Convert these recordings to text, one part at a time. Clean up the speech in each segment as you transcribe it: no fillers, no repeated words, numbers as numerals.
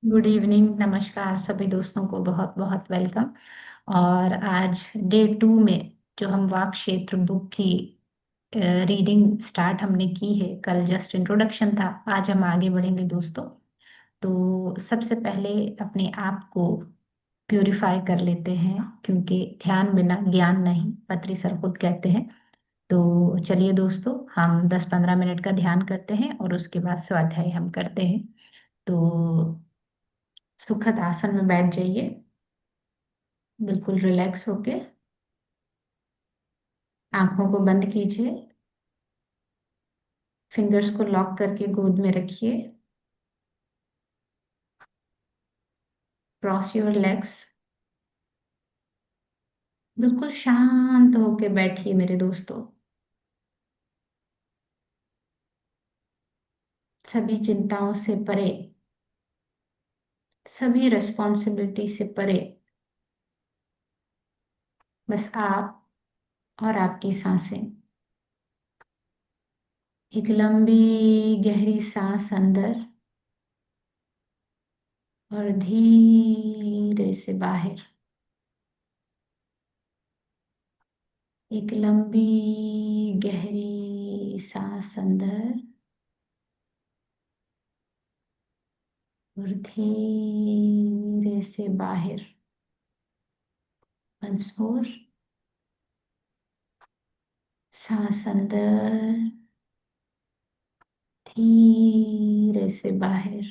Good evening, नमस्कार सभी दोस्तों को बहुत बहुत वेलकम। और आज डे 2 में जो हम वाक क्षेत्र बुक की रीडिंग स्टार्ट हमने की है। कल जस्ट इंट्रोडक्शन था, आज हम आगे बढ़ेंगे दोस्तों। तो सबसे पहले अपने आप को प्यूरिफाई कर लेते हैं, क्योंकि ध्यान बिना ज्ञान नहीं, पत्री सर खुद कहते हैं। तो चलिए दोस्तों, हम 10-15 मिनट का ध्यान करते हैं और उसके बाद स्वाध्याय हम करते हैं। तो सुखद आसन में बैठ जाइए, बिल्कुल रिलैक्स होके। आंखों को बंद कीजिए, फिंगर्स को लॉक करके गोद में रखिए। Cross your legs. बिल्कुल शांत होके बैठिए मेरे दोस्तों। सभी चिंताओं से परे, सभी रिस्पॉन्सिबिलिटी से परे, बस आप और आपकी सांसें। एक लंबी गहरी सांस अंदर और धीरे से बाहर। एक लंबी गहरी सांस अंदर और धीरे से बाहर। Once more. सांस अंदर, धीरे से बाहर।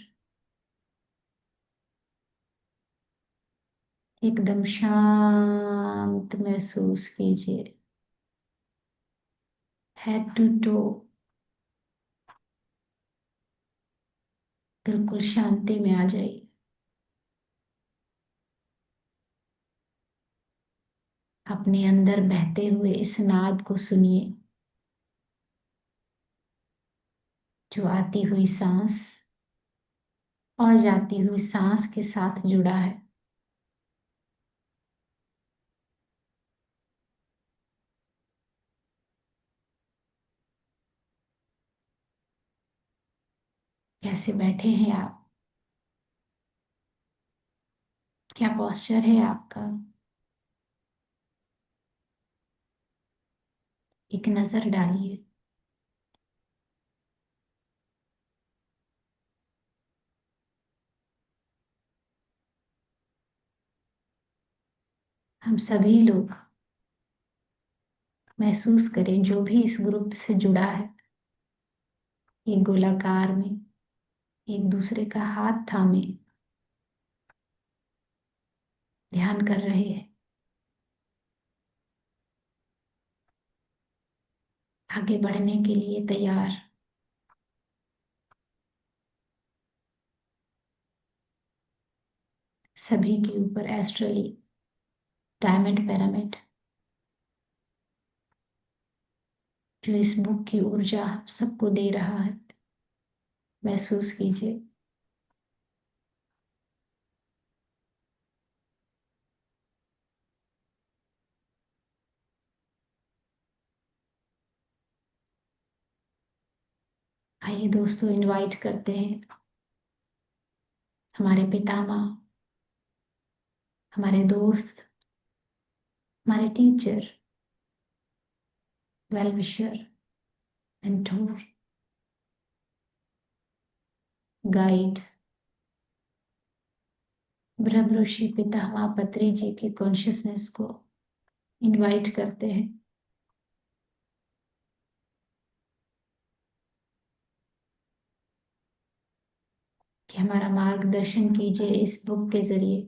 एकदम शांत महसूस कीजिए, हेड टू टो। बिल्कुल शांति में आ जाइए। अपने अंदर बहते हुए इस नाद को सुनिए, जो आती हुई सांस और जाती हुई सांस के साथ जुड़ा है। कैसे बैठे हैं आप? क्या पोस्चर है आपका? एक नजर डालिए। हम सभी लोग महसूस करें, जो भी इस ग्रुप से जुड़ा है, ये गोलाकार में एक दूसरे का हाथ थामे ध्यान कर रहे हैं। आगे बढ़ने के लिए तैयार। सभी के ऊपर एस्ट्रली डायमंड पिरामिड, जो इस बुक की ऊर्जा सबको दे रहा है, महसूस कीजिए। आइए दोस्तों, इनवाइट करते हैं हमारे पितामह, हमारे दोस्त, हमारे teacher, well wisher, mentor, guide, ब्रह्म ऋषि पितामह पत्री जी की कॉन्शियसनेस को इनवाइट करते हैं कि हमारा मार्गदर्शन कीजिए इस बुक के जरिए।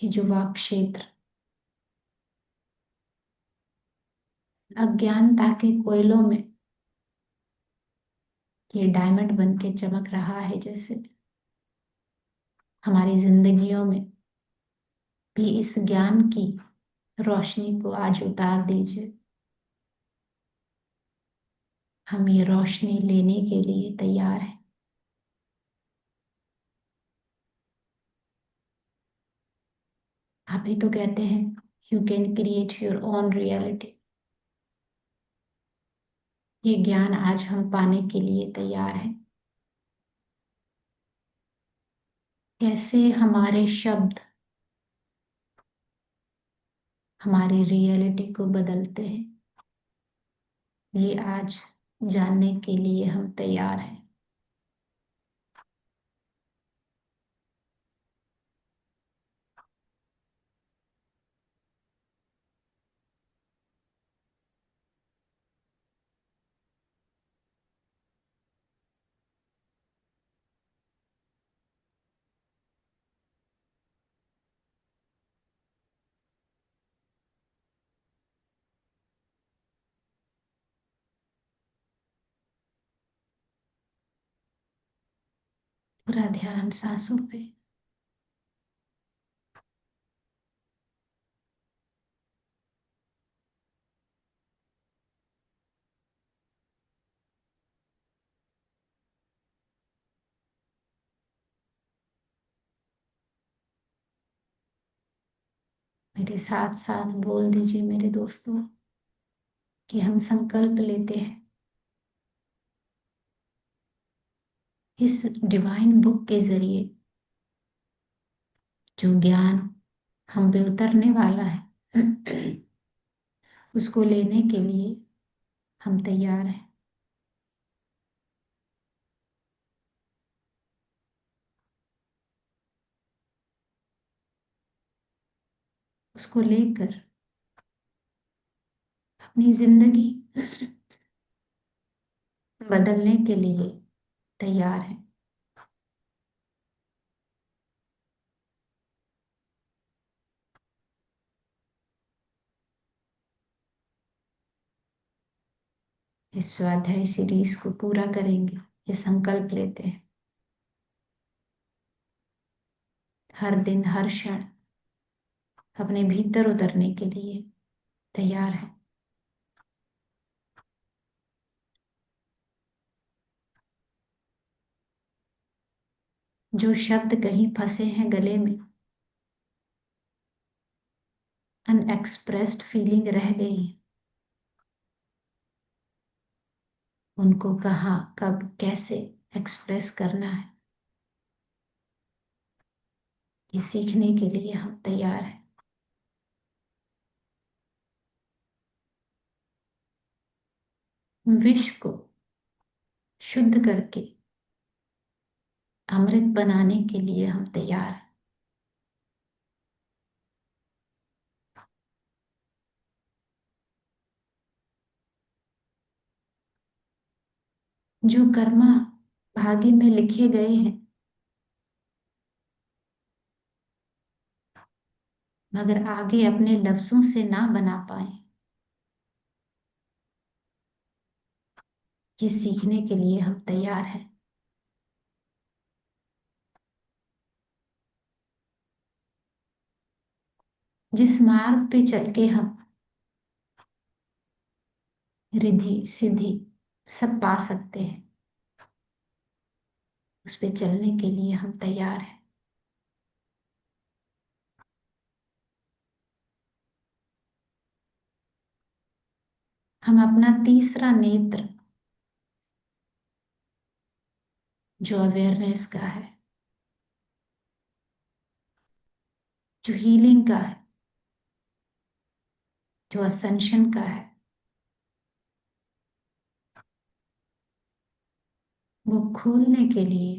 ये जो वाक क्षेत्र अज्ञानता के कोयलों में ये डायमंड बन के चमक रहा है, जैसे हमारी जिंदगियों में भी इस ज्ञान की रोशनी को आज उतार दीजिए। हम ये रोशनी लेने के लिए तैयार हैं। आप ही तो कहते हैं, you can create your own reality. ये ज्ञान आज हम पाने के लिए तैयार हैं। कैसे हमारे शब्द हमारी रियलिटी को बदलते हैं, ये आज जानने के लिए हम तैयार हैं। पूरा ध्यान सांसों पे। मेरे साथ साथ बोल दीजिए मेरे दोस्तों कि हम संकल्प लेते हैं इस डिवाइन बुक के जरिए जो ज्ञान हम पे उतरने वाला है उसको लेने के लिए हम तैयार हैं। उसको लेकर अपनी जिंदगी बदलने के लिए तैयार हैं। इस स्वाध्याय सीरीज को पूरा करेंगे, ये संकल्प लेते हैं। हर दिन हर क्षण अपने भीतर उतरने के लिए तैयार है। जो शब्द कहीं फंसे हैं गले में, अनएक्सप्रेस्ड फीलिंग रह गई है, उनको कहाँ कब कैसे एक्सप्रेस करना है, ये सीखने के लिए हम तैयार हैं। विश्व को शुद्ध करके अमृत बनाने के लिए हम तैयार हैं। जो कर्मा भाग्य में लिखे गए हैं मगर आगे अपने लफ्जों से ना बना पाए, ये सीखने के लिए हम तैयार हैं। जिस मार्ग पे चल के हम रिद्धि सिद्धि सब पा सकते हैं, उस पे चलने के लिए हम तैयार हैं। हम अपना तीसरा नेत्र जो अवेयरनेस का है, जो हीलिंग का है, जो असेंशन का है, वो खोलने के लिए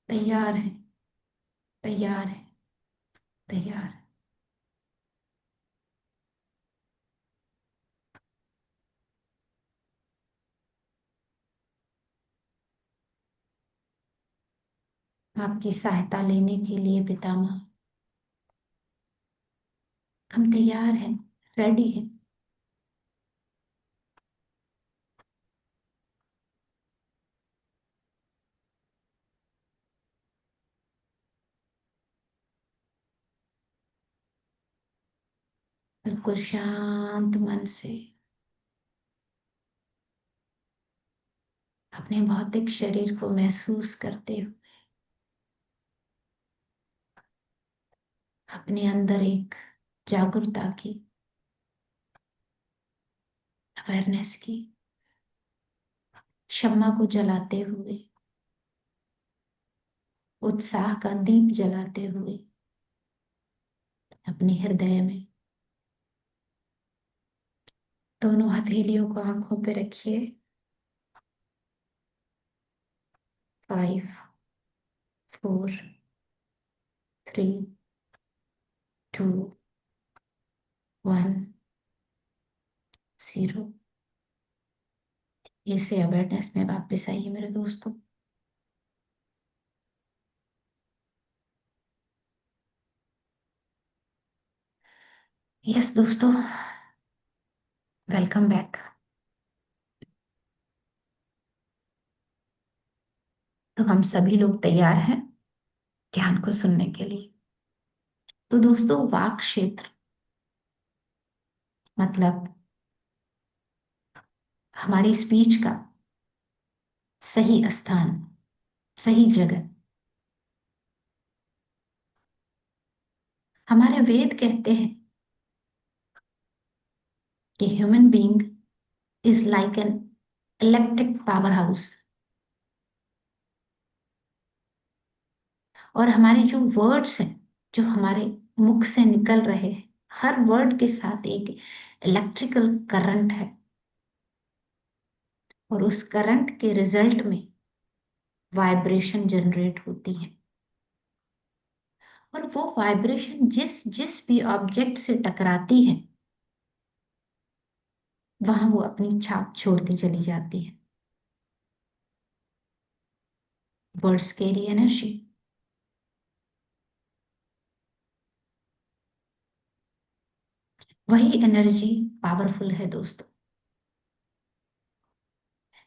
तैयार है, तैयार है, तैयार है। आपकी सहायता लेने के लिए पितामह हम तैयार हैं, रेडी हैं। बिल्कुल शांत मन से अपने भौतिक शरीर को महसूस करते हुए अपने अंदर एक जागरूकता की, अवेयरनेस की शम्मा को जलाते हुए उत्साह का दीप जलाते हुए अपने हृदय में दोनों हथेलियों को आंखों पे रखिए। 5, 4, 3, 2, 1, 0। इसे अवेयरनेस में वापस आइए मेरे दोस्तों। यस दोस्तों, वेलकम बैक। तो हम सभी लोग तैयार हैं ज्ञान को सुनने के लिए। तो दोस्तों, वाक क्षेत्र मतलब हमारी स्पीच का सही स्थान, सही जगह। हमारे वेद कहते हैं कि human being is like an electric power house. और हमारे जो वर्ड्स हैं, जो हमारे मुख से निकल रहे हैं, हर वर्ड के साथ एक इलेक्ट्रिकल करंट है। और उस करंट के रिजल्ट में वाइब्रेशन जनरेट होती है। और वो वाइब्रेशन जिस जिस भी ऑब्जेक्ट से टकराती है, वहां वो अपनी छाप छोड़ती चली जाती है। Words carry energy. वही एनर्जी पावरफुल है दोस्तों।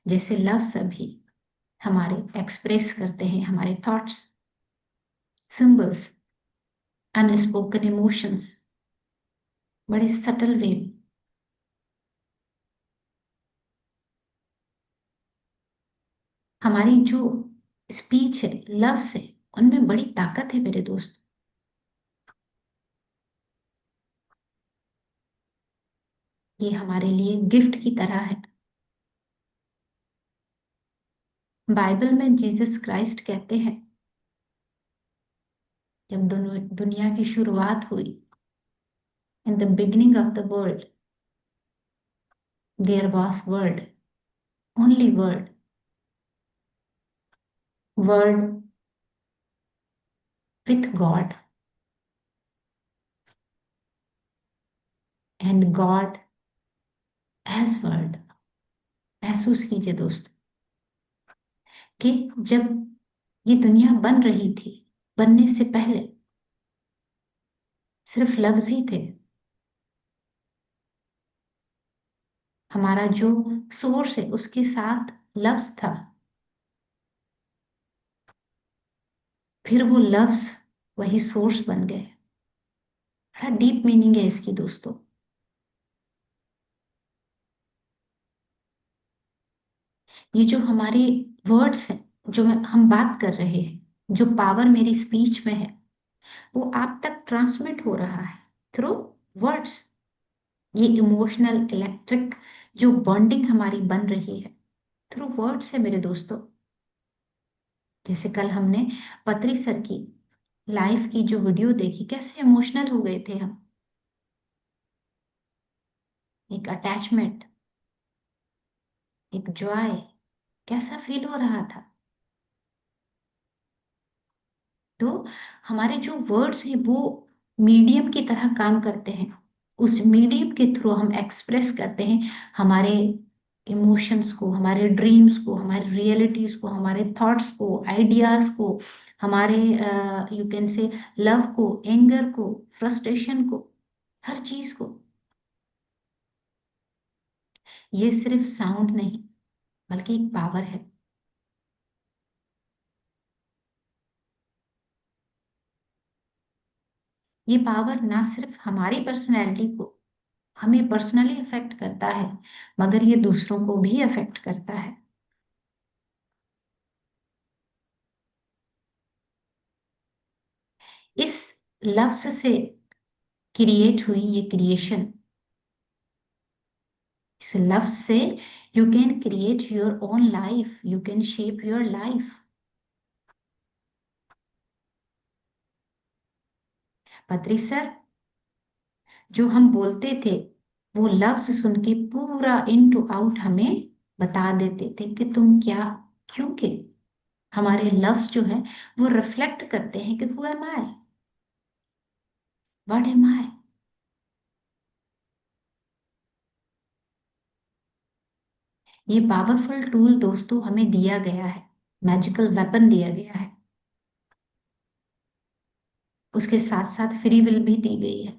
जैसे लफ्ज अभी हमारे एक्सप्रेस करते हैं हमारे थॉट्स, सिंबल्स, अनस्पोकन इमोशंस, बड़े सटल वे में। हमारी जो स्पीच है, लफ्ज है, उनमें बड़ी ताकत है मेरे दोस्त। ये हमारे लिए गिफ्ट की तरह है। बाइबल में जीसस क्राइस्ट कहते हैं, जब दुनिया की शुरुआत हुई, in the beginning of the world there was word, only word, word with God and God as word. महसूस कीजिए दोस्त कि जब ये दुनिया बन रही थी, बनने से पहले सिर्फ लफ्ज ही थे। हमारा जो सोर्स है उसके साथ लफ्ज था, फिर वो लफ्ज वही सोर्स बन गए। बड़ा डीप मीनिंग है इसकी दोस्तों। ये जो हमारे वर्ड्स हैं, जो हम बात कर रहे हैं, जो पावर मेरी स्पीच में है, वो आप तक ट्रांसमिट हो रहा है थ्रू वर्ड्स। ये इमोशनल इलेक्ट्रिक जो बॉन्डिंग हमारी बन रही है थ्रू वर्ड्स है मेरे दोस्तों। जैसे कल हमने पत्री सर की लाइफ की जो वीडियो देखी, कैसे इमोशनल हो गए थे हम। एक अटैचमेंट, एक जॉय, कैसा फील हो रहा था। तो हमारे जो वर्ड्स हैं वो मीडियम की तरह काम करते हैं। उस मीडियम के थ्रू हम एक्सप्रेस करते हैं हमारे इमोशंस को, हमारे ड्रीम्स को, हमारे रियलिटीज को, हमारे थॉट्स को, आइडियाज को, हमारे यू कैन से लव को, एंगर को, फ्रस्ट्रेशन को, हर चीज को। ये सिर्फ साउंड नहीं, बल्कि एक पावर है। ये पावर ना सिर्फ हमारी पर्सनैलिटी को, हमें पर्सनली अफेक्ट करता है, मगर ये दूसरों को भी अफेक्ट करता है। इस लफ्ज से क्रिएट हुई ये क्रिएशन, इस लफ्ज से you can create your own life, you can shape your life. Badri sir, जो हम बोलते थे वो लफ्ज सुन के पूरा इन टू आउट हमें बता देते थे कि तुम क्या, क्योंकि हमारे लफ्ज जो है वो रिफ्लेक्ट करते हैं कि who am I, what am I. ये पावरफुल टूल दोस्तों हमें दिया गया है, मैजिकल वेपन दिया गया है, उसके साथ साथ फ्री विल भी दी गई है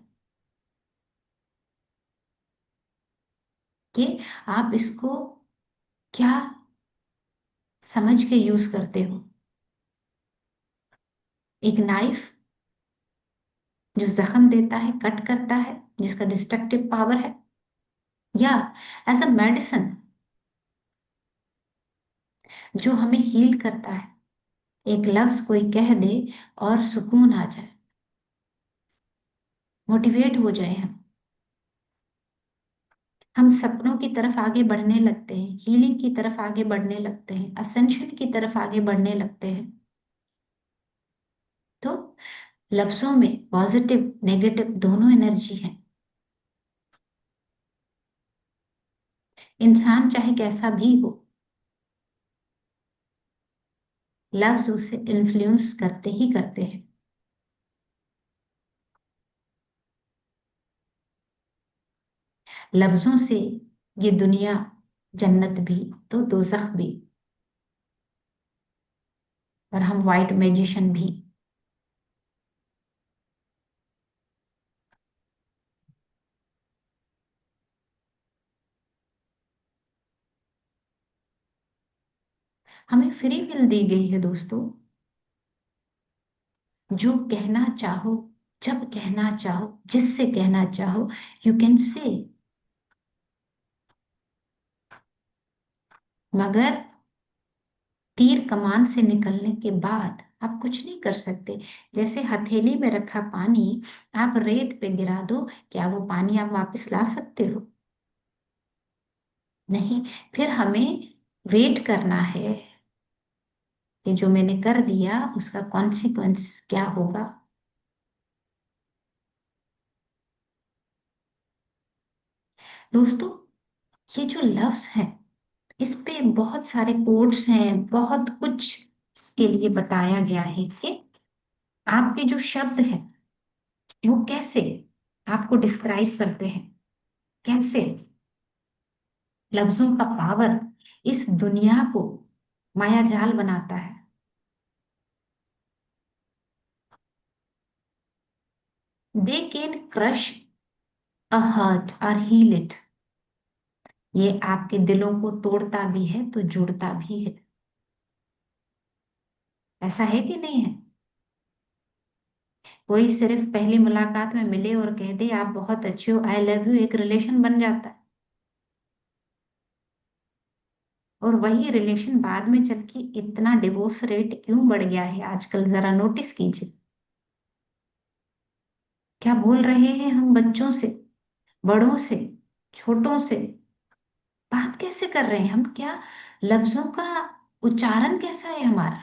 कि आप इसको क्या समझ के यूज करते हो। एक नाइफ जो जख्म देता है, कट करता है, जिसका डिस्ट्रक्टिव पावर है, या एज अ मेडिसिन जो हमें हील करता है। एक लफ्ज कोई कह दे और सुकून आ जाए, मोटिवेट हो जाए, हम सपनों की तरफ आगे बढ़ने लगते हैं, हीलिंग की तरफ आगे बढ़ने लगते हैं, असेंशन की तरफ आगे बढ़ने लगते हैं। तो लफ्जों में पॉजिटिव नेगेटिव दोनों एनर्जी है। इंसान चाहे कैसा भी हो, लफ्ज उसे इन्फ्लुएंस करते ही करते हैं। लफ्जों से ये दुनिया जन्नत भी तो दोजख भी, और हम वाइट मैजिशियन भी। हमें फ्री विल दी गई है दोस्तों, जो कहना चाहो, जब कहना चाहो, जिससे कहना चाहो, यू कैन से। मगर तीर कमान से निकलने के बाद आप कुछ नहीं कर सकते। जैसे हथेली में रखा पानी आप रेत पे गिरा दो, क्या वो पानी आप वापस ला सकते हो? नहीं। फिर हमें वेट करना है कि जो मैंने कर दिया उसका कॉन्सिक्वेंस क्या होगा। दोस्तों, ये जो लफ्ज है इस पे बहुत सारे कोट्स हैं, बहुत कुछ इसके लिए बताया गया है कि आपके जो शब्द है वो कैसे आपको डिस्क्राइब करते हैं, कैसे लफ्जों का पावर इस दुनिया को मायाजाल बनाता है। They can crush a heart और हील इट। ये आपके दिलों को तोड़ता भी है तो जोड़ता भी है। ऐसा है कि नहीं है? कोई सिर्फ पहली मुलाकात में मिले और कह दे आप बहुत अच्छे हो, आई लव यू, एक रिलेशन बन जाता है। और वही रिलेशन बाद में चल के इतना डिवोर्स रेट क्यों बढ़ गया है आजकल, जरा नोटिस कीजिए। क्या बोल रहे हैं हम बच्चों से, बड़ों से, छोटों से, बात कैसे कर रहे हैं हम, क्या लफ्जों का उच्चारण कैसा है हमारा,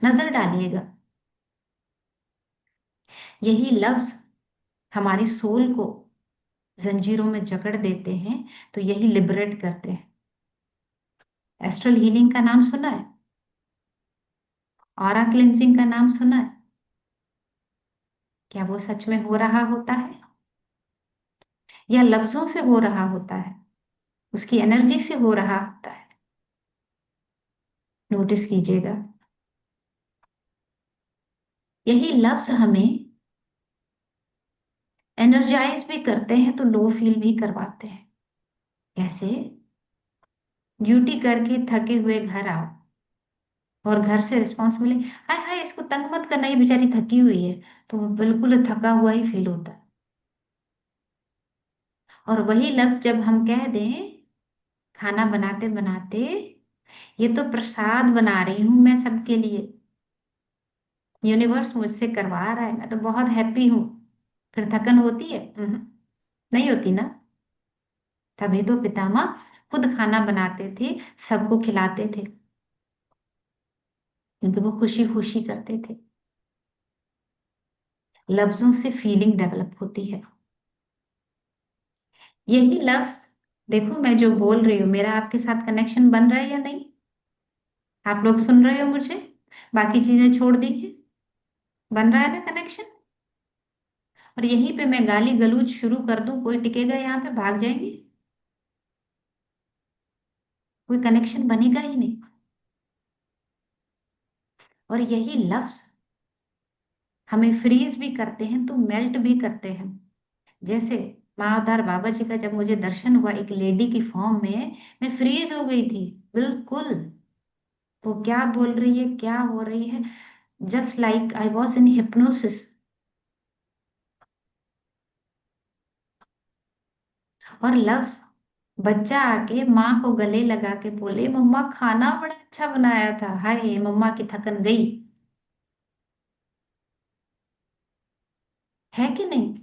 नजर डालिएगा। यही लफ्ज हमारी सोल को जंजीरों में जकड़ देते हैं, तो यही लिबरेट करते हैं। एस्ट्रल हीलिंग का नाम सुना है? ऑरा क्लिंजिंग का नाम सुना है? क्या वो सच में हो रहा होता है या लफ्जों से हो रहा होता है, उसकी एनर्जी से हो रहा होता है? नोटिस कीजिएगा। यही लफ्ज हमें एनर्जाइज भी करते हैं तो लो फील भी करवाते हैं। कैसे? ड्यूटी करके थके हुए घर आओ और घर से रिस्पॉन्स मिले, हाय हाय इसको तंग मत करना, ये बेचारी थकी हुई है, तो वो बिल्कुल थका हुआ ही फील होता है। और वही लफ्ज जब हम कह दें खाना बनाते बनाते, ये तो प्रसाद बना रही हूं मैं सबके लिए, यूनिवर्स मुझसे करवा रहा है, मैं तो बहुत हैप्पी हूँ, फिर थकन होती है? नहीं होती ना। तभी तो पितामह खुद खाना बनाते थे, सबको खिलाते थे, क्योंकि वो खुशी खुशी करते थे। लफ्जों से फीलिंग डेवलप होती है। यही लफ्ज, देखो मैं जो बोल रही हूँ मेरा आपके साथ कनेक्शन बन रहा है या नहीं? आप लोग सुन रहे हो मुझे? बाकी चीजें छोड़ दी है। बन रहा है ना कनेक्शन? और यहीं पे मैं गाली गलौज शुरू कर दूं, कोई टिकेगा यहाँ पे? भाग जाएंगे। कोई कनेक्शन बनेगा ही नहीं। और यही लफ्ज हमें फ्रीज भी करते हैं तो मेल्ट भी करते हैं। जैसे महाअवतार बाबा जी का जब मुझे दर्शन हुआ एक लेडी की फॉर्म में, मैं फ्रीज हो गई थी बिल्कुल। वो क्या बोल रही है, क्या हो रही है, just like I was in hypnosis. और लफ्ज बच्चा आके माँ को गले लगा के बोले, मम्मा खाना बड़ा अच्छा बनाया था, हाय मम्मा की थकन गई। है कि नहीं?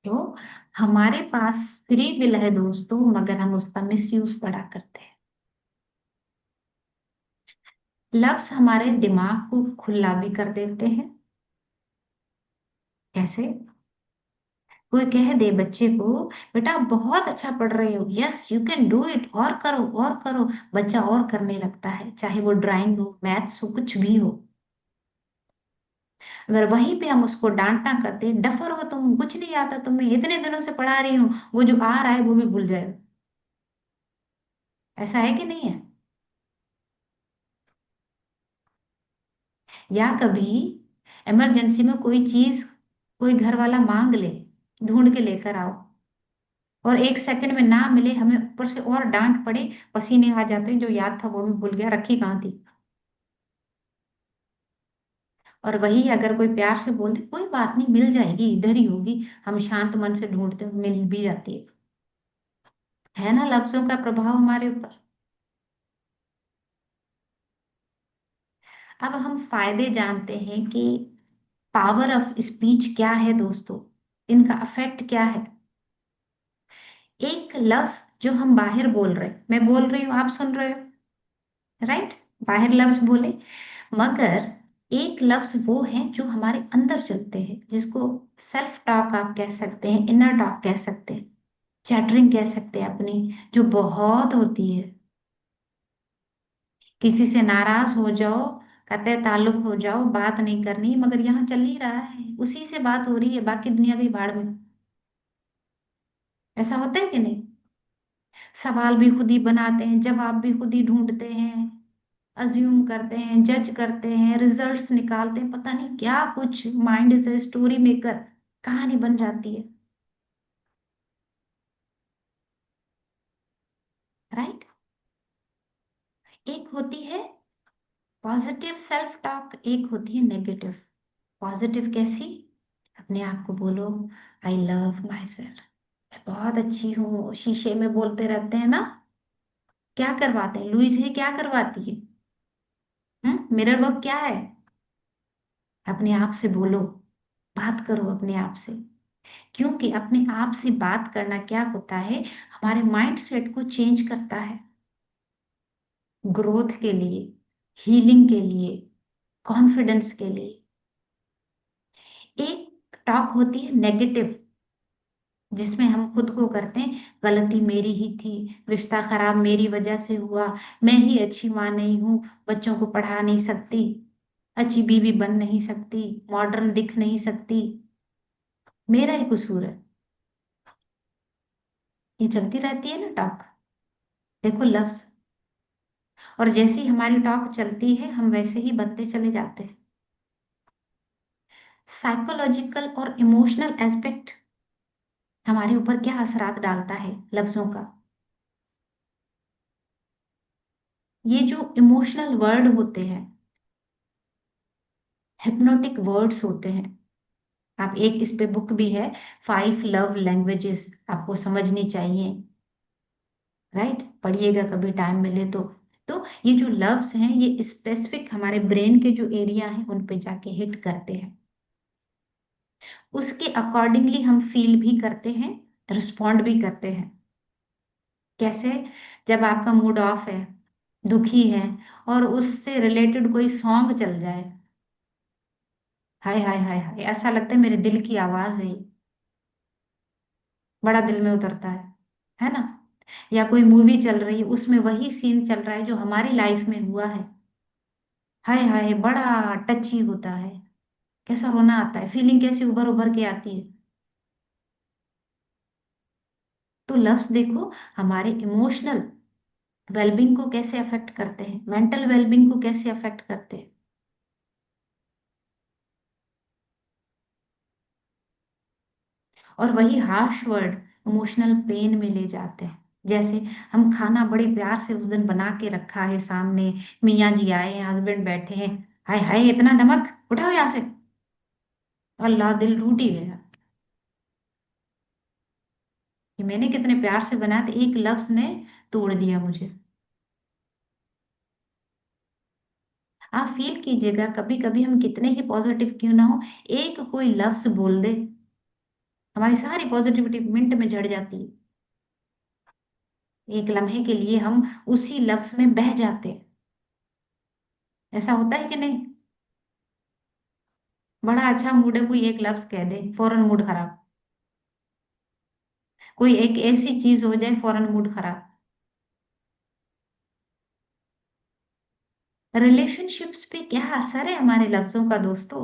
तो हमारे पास फ्री विल है दोस्तों, मगर हम उसका मिसयूज बड़ा करते हैं। लफ्ज हमारे दिमाग को खुला भी कर देते हैं। कैसे? कोई कह दे बच्चे को, बेटा आप बहुत अच्छा पढ़ रहे हो, yes you can do it, और करो और करो। बच्चा और करने लगता है, चाहे वो ड्राइंग हो, मैथ्स हो, कुछ भी हो। अगर वहीं पे हम उसको डांटना करते, डफर हो तुम, कुछ नहीं आता तुम्हें, इतने दिनों से पढ़ा रही हूँ, वो जो आ रहा है वो भी भूल जाएगा। ऐसा है कि नहीं है? या कभी इमरजेंसी में कोई चीज कोई घर वाला मांग ले, ढूंढ के लेकर आओ, और एक सेकंड में ना मिले, हमें ऊपर से और डांट पड़े, पसीने आ जाते हैं, जो याद था वो भी भूल गया, रखी कहाँ थी। और वही अगर कोई प्यार से बोल दे, कोई बात नहीं मिल जाएगी, इधर ही होगी, हम शांत मन से ढूंढते हैं, मिल भी जाती है ना लफ्जों का प्रभाव हमारे ऊपर। अब हम फायदे जानते हैं कि पावर ऑफ स्पीच क्या है दोस्तों, इनका इफेक्ट क्या है। एक लफ्ज जो हम बाहर बोल रहे हैं, मैं बोल रही हूँ आप सुन रहे हो, राइट? बाहर लफ्ज बोले, मगर एक लफ्ज वो है जो हमारे अंदर चलते हैं, जिसको सेल्फ टॉक आप कह सकते हैं, इनर टॉक कह सकते हैं, चैटरिंग कह सकते हैं अपनी, जो बहुत होती है। किसी से नाराज हो जाओ, कतई ताल्लुक हो जाओ, बात नहीं करनी, मगर यहाँ चल ही रहा है, उसी से बात हो रही है, बाकी दुनिया की भाड़ में। ऐसा होता है कि नहीं? सवाल भी खुद ही बनाते हैं, जवाब भी खुद ही ढूंढते हैं, अज्यूम करते हैं, जज करते हैं, रिजल्ट्स निकालते हैं, पता नहीं क्या कुछ, mind is a story maker, कहानी बन जाती है। राइट? एक होती है पॉजिटिव सेल्फ टॉक, एक होती है नेगेटिव। पॉजिटिव कैसी? अपने आप को बोलो, आई लव माई सेल्फ, मैं बहुत अच्छी हूँ, शीशे में बोलते रहते हैं ना। क्या करवाते हैं लुइस, है क्या करवाती है? मिरर वर्क क्या है? अपने आप से बोलो, बात करो अपने आप से। क्योंकि अपने आप से बात करना क्या होता है, हमारे माइंड सेट को चेंज करता है, ग्रोथ के लिए, हीलिंग के लिए, कॉन्फिडेंस के लिए। एक टॉक होती है नेगेटिव, जिसमें हम खुद को करते हैं, गलती मेरी ही थी, रिश्ता खराब मेरी वजह से हुआ, मैं ही अच्छी माँ नहीं हूँ, बच्चों को पढ़ा नहीं सकती, अच्छी बीवी बन नहीं सकती, मॉडर्न दिख नहीं सकती, मेरा ही कसूर है। ये चलती रहती है ना टॉक। देखो लफ्ज, और जैसे ही हमारी टॉक चलती है, हम वैसे ही बनते चले जाते हैं। साइकोलॉजिकल और इमोशनल एस्पेक्ट हमारे ऊपर क्या असरात डालता है लफ्जों का। ये जो इमोशनल वर्ड होते हैं, हिप्नोटिक वर्ड्स होते हैं। आप एक इस पे बुक भी है, 5 लव लैंग्वेजेस, आपको समझनी चाहिए, राइट? पढ़िएगा कभी टाइम मिले तो। तो ये जो लव्स हैं, ये स्पेसिफिक हमारे ब्रेन के जो एरिया हैं उन पे जाके हिट करते हैं। उसके अकॉर्डिंगली हम फील भी करते हैं, रिस्पॉन्ड भी करते हैं। कैसे? जब आपका मूड ऑफ है, दुखी है, और उससे रिलेटेड कोई सॉन्ग चल जाए, हाय हाय हाय हाय, ऐसा लगता है मेरे दिल की आवाज है ये। बड़ा दिल में उतरता है ना। या कोई मूवी चल रही है, उसमें वही सीन चल रहा है जो हमारी लाइफ में हुआ है। हाय हाय, बड़ा टची होता है। कैसा रोना आता है, फीलिंग कैसी उभर उभर के आती है। तो लफ्ज देखो, हमारे इमोशनल वेलबींग को कैसे अफेक्ट करते हैं, मेंटल वेलबींग को कैसे अफेक्ट करते हैं। और वही हार्श वर्ड इमोशनल पेन में ले जाते हैं। जैसे हम खाना बड़े प्यार से उस दिन बना के रखा है सामने, मियाँ जी आए हैं, हस्बैंड बैठे हैं, हाय हाय इतना नमक, उठाओ यहाँ से। अल्लाह, दिल टूट ही गया कि मैंने कितने प्यार से बनाया था, एक लफ्ज ने तोड़ दिया मुझे। आप फील कीजिएगा, कभी कभी हम कितने ही पॉजिटिव क्यों ना हो, एक कोई लफ्ज बोल दे, हमारी सारी पॉजिटिविटी मिनट में झड़ जाती है। एक लम्हे के लिए हम उसी लफ्ज में बह जाते हैं। ऐसा होता है कि नहीं। बड़ा अच्छा मूड है, कोई एक लफ्ज कह दे फौरन मूड खराब। कोई एक ऐसी चीज हो जाए फौरन मूड खराब। रिलेशनशिप्स पे क्या असर है हमारे लफ्जों का दोस्तों।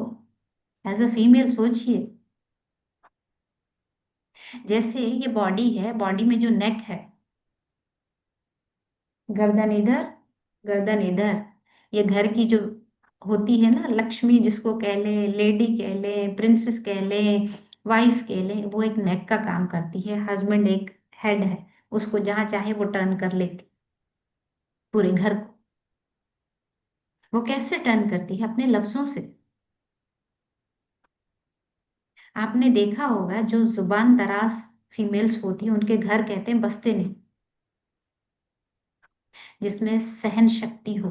एज अ फीमेल सोचिए, जैसे ये बॉडी है, बॉडी में जो नेक है, गर्दन इधर, गर्दन इधर, ये घर की जो होती है ना लक्ष्मी, जिसको कह लें, लेडी कह लें, प्रिंसेस कह लें, वाइफ कह लें, वो एक नेक का काम करती है। हस्बैंड एक हेड है, उसको जहां चाहे वो टर्न कर लेती पूरे घर को। वो कैसे टर्न करती है, अपने लफ्जों से। आपने देखा होगा जो जुबान दराज फीमेल्स होती है, उनके घर कहते हैं बसते नहीं। जिसमें सहन शक्ति हो,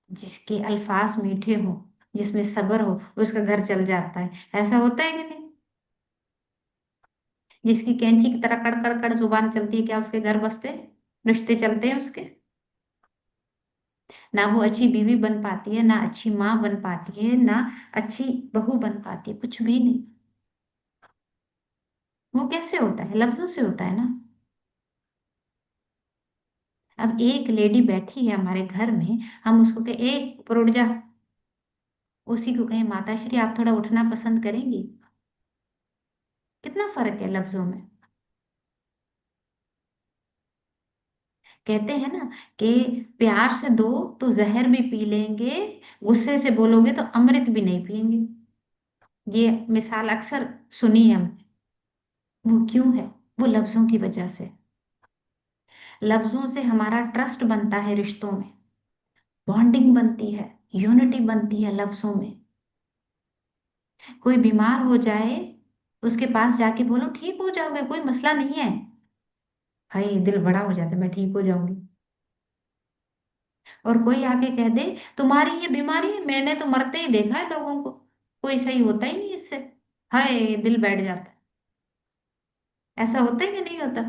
जिसके अल्फाज मीठे हो, जिसमें सब्र हो, उसका घर चल जाता है। ऐसा होता है कि नहीं। जिसकी कैंची की तरह कड़ कड़ कड़ जुबान चलती है, क्या उसके घर बसते हैं? रिश्ते चलते हैं उसके। ना वो अच्छी बीवी बन पाती है, ना अच्छी माँ बन पाती है, ना अच्छी बहू बन पाती है, कुछ भी नहीं। वो कैसे होता है, लफ्जों से होता है ना। अब एक लेडी बैठी है हमारे घर में, हम उसको कहे ए ऊपर उठ जा, उसी को कहें माता श्री आप थोड़ा उठना पसंद करेंगी। कितना फर्क है लफ्जों में। कहते हैं ना कि प्यार से दो तो जहर भी पी लेंगे, गुस्से से बोलोगे तो अमृत भी नहीं पिएंगे। ये मिसाल अक्सर सुनी है हमने। वो क्यों है? वो लफ्जों की वजह से। लफ्जों से हमारा ट्रस्ट बनता है रिश्तों में, बॉन्डिंग बनती है, यूनिटी बनती है लफ्जों में। कोई बीमार हो जाए, उसके पास जाके बोलो ठीक हो जाओगे, कोई मसला नहीं है, हाय दिल बड़ा हो जाता है, मैं ठीक हो जाऊंगी। और कोई आके कह दे तुम्हारी ये बीमारी है, मैंने तो मरते ही देखा है लोगों को, कोई सही होता ही नहीं इससे, हाय दिल बैठ जाता है। ऐसा होता है कि नहीं होता।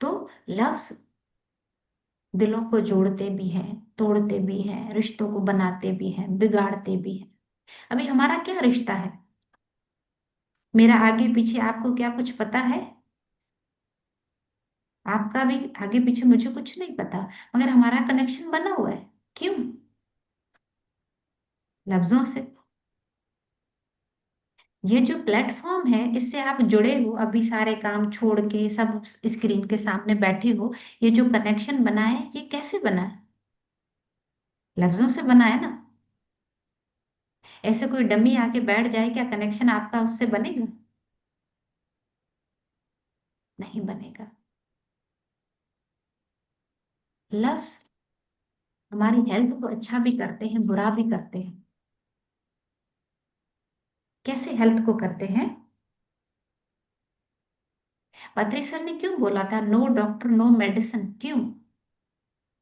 तो लफ्ज दिलों को जोड़ते भी हैं, तोड़ते भी हैं, रिश्तों को बनाते भी हैं, बिगाड़ते भी हैं। अभी हमारा क्या रिश्ता है, मेरा आगे पीछे आपको क्या कुछ पता है? आपका भी आगे पीछे मुझे कुछ नहीं पता, मगर हमारा कनेक्शन बना हुआ है। क्यों? लफ्जों से। ये जो प्लेटफॉर्म है, इससे आप जुड़े हो, अभी सारे काम छोड़ के सब स्क्रीन के सामने बैठे हो, ये जो कनेक्शन बना है, ये कैसे बना है? लफ्जों से बना है ना। ऐसे कोई डमी आके बैठ जाए, क्या कनेक्शन आपका उससे बनेगा? नहीं बनेगा। लफ्ज हमारी हेल्थ को अच्छा भी करते हैं, बुरा भी करते हैं। कैसे हेल्थ को करते हैं? पत्री सर ने क्यों बोला था नो डॉक्टर नो मेडिसिन, क्यों?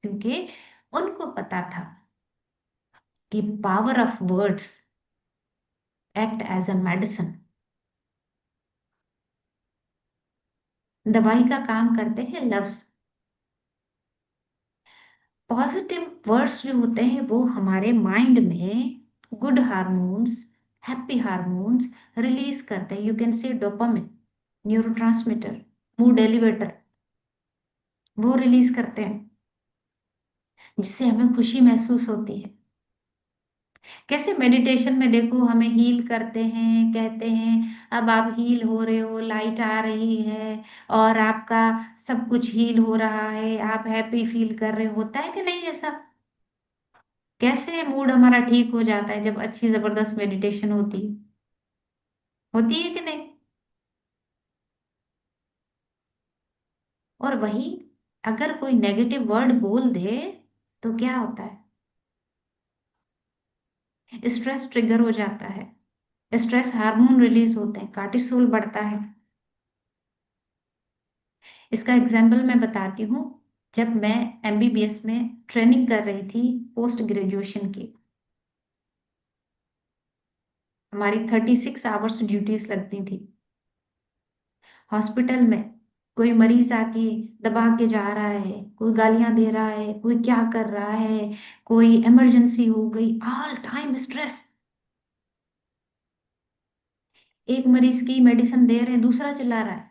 क्योंकि उनको पता था कि power of words act as a medicine. दवाई का काम करते हैं लफ्ज। पॉजिटिव वर्ड्स जो होते हैं वो हमारे माइंड में good hormones, happy hormones release करते हैं। You can say dopamine, neurotransmitter, mood elevator, वो रिलीज करते हैं, जिससे हमें खुशी महसूस होती है। कैसे मेडिटेशन में देखो हमें हील करते हैं, कहते हैं अब आप हील हो रहे हो, लाइट आ रही है और आपका सब कुछ हील हो रहा है, आप हैप्पी फील कर रहे हो। होता है कि नहीं ऐसा? कैसे मूड हमारा ठीक हो जाता है जब अच्छी जबरदस्त मेडिटेशन होती है। होती है कि नहीं? और वही अगर कोई नेगेटिव वर्ड बोल दे तो क्या होता है? स्ट्रेस ट्रिगर हो जाता है, स्ट्रेस हार्मोन रिलीज होते हैं, कार्टिसोल बढ़ता है। इसका एग्जाम्पल मैं बताती हूँ। जब मैं एमबीबीएस में ट्रेनिंग कर रही थी, पोस्ट ग्रेजुएशन की, हमारी 36 आवर्स ड्यूटीज लगती थी हॉस्पिटल में। कोई मरीज आके दबा के जा रहा है, कोई गालियां दे रहा है, कोई क्या कर रहा है, कोई इमरजेंसी हो गई, ऑल टाइम स्ट्रेस। एक मरीज की मेडिसिन दे रहे हैं, दूसरा चिल्ला रहा है।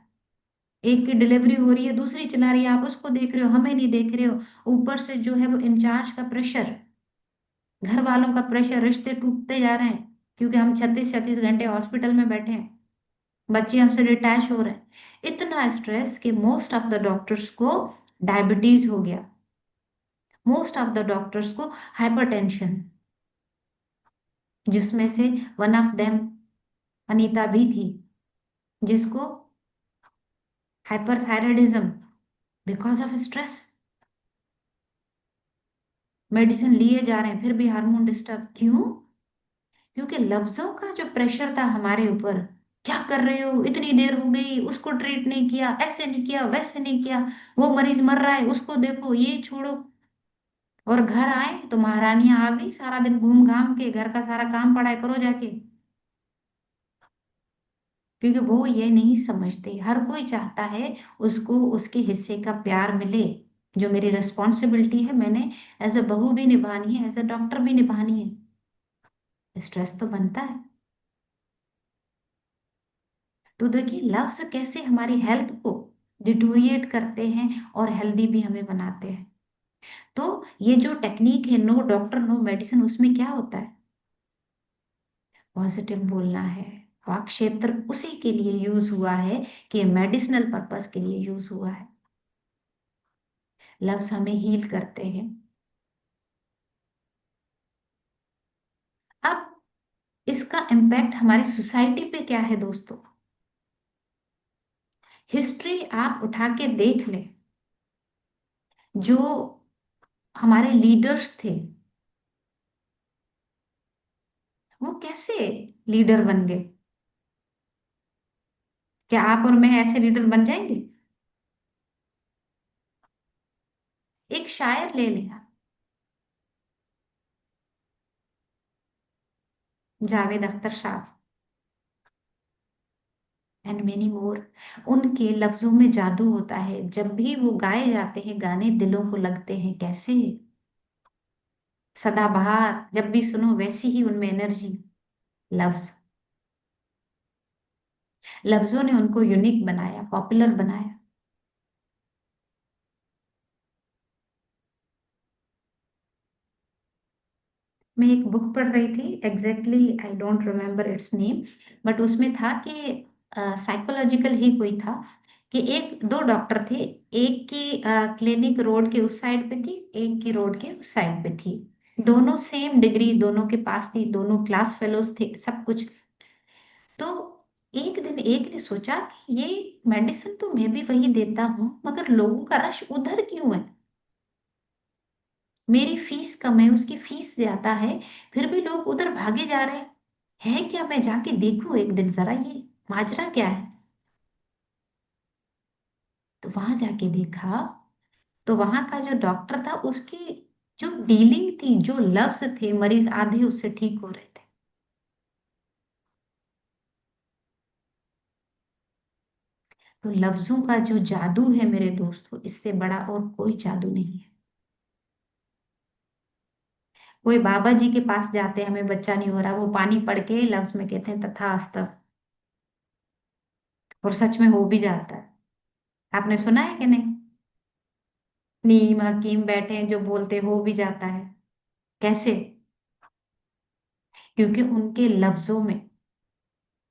एक की डिलीवरी हो रही है, दूसरी चिल्ला रही है, आप उसको देख रहे हो, हमें नहीं देख रहे हो। ऊपर से जो है वो इंचार्ज का प्रेशर, घर वालों का प्रेशर, रिश्ते टूटते जा रहे हैं क्योंकि हम 36 36 घंटे हॉस्पिटल में बैठे हैं। बच्चे हमसे डिटैच हो रहे हैं। इतना स्ट्रेस कि मोस्ट ऑफ द डॉक्टर्स को डायबिटीज हो गया, मोस्ट ऑफ द डॉक्टर्स को हाइपरटेंशन, जिसमें से वन ऑफ देम अनीता भी थी, जिसको hyperthyroidism, because of stress. Medicine लिए जा रहे हैं फिर भी हार्मोन डिस्टर्ब, क्यों? क्योंकि लफ्जों का जो प्रेशर था हमारे ऊपर। क्या कर रहे हो, इतनी देर हो गई, उसको ट्रीट नहीं किया, ऐसे नहीं किया, वैसे नहीं किया, वो मरीज मर रहा है, उसको देखो, ये छोड़ो। और घर आए तो महारानियां आ गई, सारा दिन घूम घाम के घर का सारा काम पड़ा है, करो जाके। क्योंकि वो ये नहीं समझते, हर कोई चाहता है उसको उसके हिस्से का प्यार मिले। जो मेरी रिस्पॉन्सिबिलिटी है, मैंने एज ए बहू भी निभानी है, एज ए डॉक्टर भी निभानी है। स्ट्रेस तो बनता है। तो देखिए लफ्ज कैसे हमारी हेल्थ को डिटोरिएट करते हैं और हेल्दी भी हमें बनाते हैं। तो ये जो टेक्निक है, नो डॉक्टर नो मेडिसिन, उसमें क्या होता है? पॉजिटिव बोलना है। वाक क्षेत्र उसी के लिए यूज हुआ है कि मेडिसिनल पर्पस के लिए यूज हुआ है। लफ्ज हमें हील करते हैं। अब इसका इम्पैक्ट हमारी सोसाइटी पे क्या है दोस्तों? हिस्ट्री आप उठा के देख लें, जो हमारे लीडर्स थे वो कैसे लीडर बन गए। क्या आप और मैं ऐसे लीडर बन जाएंगे? एक शायर ले लें आप, जावेद अख्तर साहब, एंड मेनी मोर। उनके लफ्जों में जादू होता है, जब भी वो गाए जाते हैं गाने दिलों को लगते हैं कैसे सदाबहार। जब भी सुनो वैसी ही उनमें एनर्जी। लफ्ज, लफ्जों ने उनको यूनिक बनाया, पॉपुलर बनाया। मैं एक बुक पढ़ रही थी, exactly I don't remember it's name, but उसमें था कि साइकोलॉजिकल ही कोई था, कि एक दो डॉक्टर थे, एक की क्लिनिक रोड के उस साइड पे थी, एक की रोड के उस साइड पे थी। दोनों सेम डिग्री दोनों के पास थी, दोनों क्लास फेलोज थे, सब कुछ। तो एक दिन एक ने सोचा कि ये मेडिसिन तो मैं भी वही देता हूँ, मगर लोगों का रश उधर क्यों है? मेरी फीस कम है, उसकी फीस ज्यादा है, फिर भी लोग उधर भागे जा रहे हैं। है क्या, मैं जाके देखूं एक दिन जरा ये माजरा क्या है। तो वहां जाके देखा, तो वहां का जो डॉक्टर था उसकी जो डीलिंग थी, जो लफ्ज थे, मरीज आधे उससे ठीक हो रहे थे। तो लफ्जों का जो जादू है मेरे दोस्तों, इससे बड़ा और कोई जादू नहीं है। कोई बाबा जी के पास जाते हैं, हमें बच्चा नहीं हो रहा, वो पानी पढ़ के लफ्ज में कहते हैं तथास्तु, और सच में हो भी जाता है। आपने सुना है कि नहीं? नीम हकीम बैठे हैं जो बोलते हो भी जाता है। कैसे? क्योंकि उनके लफ्जों में,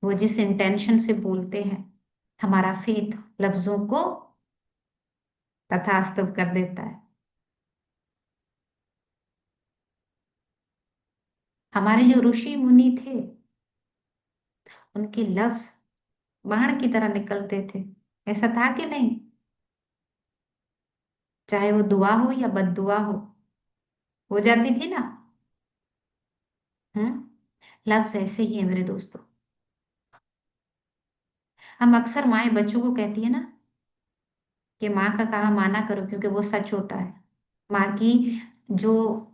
वो जिस इंटेंशन से बोलते हैं, हमारा फेथ लफ्जों को तथास्तु कर देता है। हमारे जो ऋषि मुनि थे, उनके लफ्ज बाण की तरह निकलते थे। ऐसा था कि नहीं? चाहे वो दुआ हो या बद्दुआ हो जाती थी ना। लफ्ज ऐसे ही है मेरे दोस्तों। हम अक्सर माए बच्चों को कहती है ना कि माँ का कहा माना करो, क्योंकि वो सच होता है। माँ की जो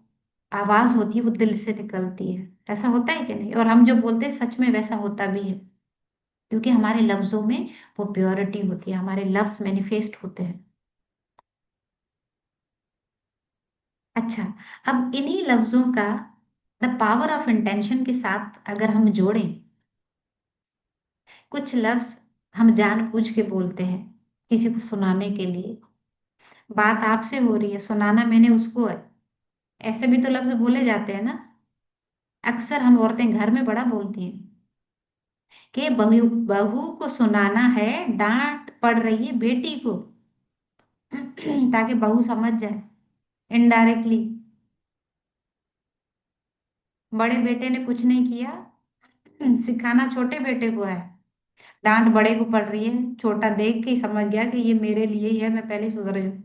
आवाज होती है वो दिल से निकलती है। ऐसा होता है कि नहीं? और हम जो बोलते हैं सच में वैसा होता भी है, क्योंकि हमारे लफ्जों में वो प्योरिटी होती है, हमारे लफ्ज मैनिफेस्ट होते हैं। अच्छा, अब इन्हीं लफ्जों का द पावर ऑफ इंटेंशन के साथ अगर हम जोड़ें, कुछ लफ्ज हम जानबूझ के बोलते हैं किसी को सुनाने के लिए। बात आपसे हो रही है, सुनाना मैंने उसको है। ऐसे भी तो लफ्ज बोले जाते हैं ना। अक्सर हम औरतें घर में बड़ा बोलती हैं कि बहू बहू को सुनाना है, डांट पड़ रही है बेटी को, ताकि बहू समझ जाए इनडायरेक्टली। बड़े बेटे ने कुछ नहीं किया, सिखाना छोटे बेटे को है। डांट बड़े को पड़ रही है, छोटा देख के ही समझ गया कि ये मेरे लिए ही है, मैं पहले सुधर जाऊं।